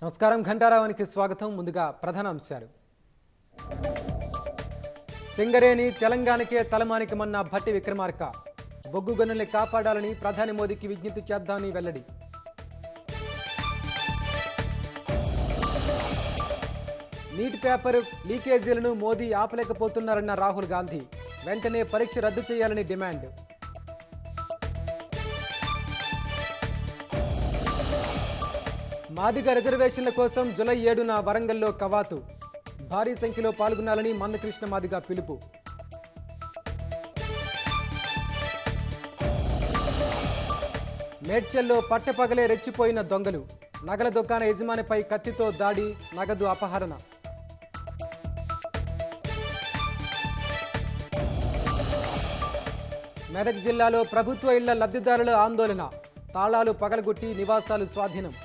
నమస్కారం ఘంటారావానికి స్వాగతం. ముందుగా ప్రధాన అంశాలు. సింగరేణి తెలంగాణకే తలమానికమన్న భట్టి విక్రమార్క. బొగ్గు గనుల్ని కాపాడాలని ప్రధాని మోదీకి విజ్ఞప్తి చేద్దామని వెల్లడి. నీట్ పేపర్ లీకేజీలను మోదీ ఆపలేకపోతున్నారన్న రాహుల్ గాంధీ. వెంటనే పరీక్ష రద్దు చేయాలని డిమాండ్. మాదిగ రిజర్వేషన్ల కోసం జూలై 7న వరంగల్లో కవాతు. భారీ సంఖ్యలో పాల్గొనాలని మందకృష్ణ మాదిగ పిలుపు. మేడ్చల్లో పట్టపగలే రెచ్చిపోయిన దొంగలు. నగల దుకాణ యజమానిపై కత్తితో దాడి, నగదు అపహరణ. మెదక్ జిల్లాలో ప్రభుత్వ ఇళ్ల లబ్ధిదారుల ఆందోళన. తాళాలు పగలగొట్టి నివాసాలు స్వాధీనం.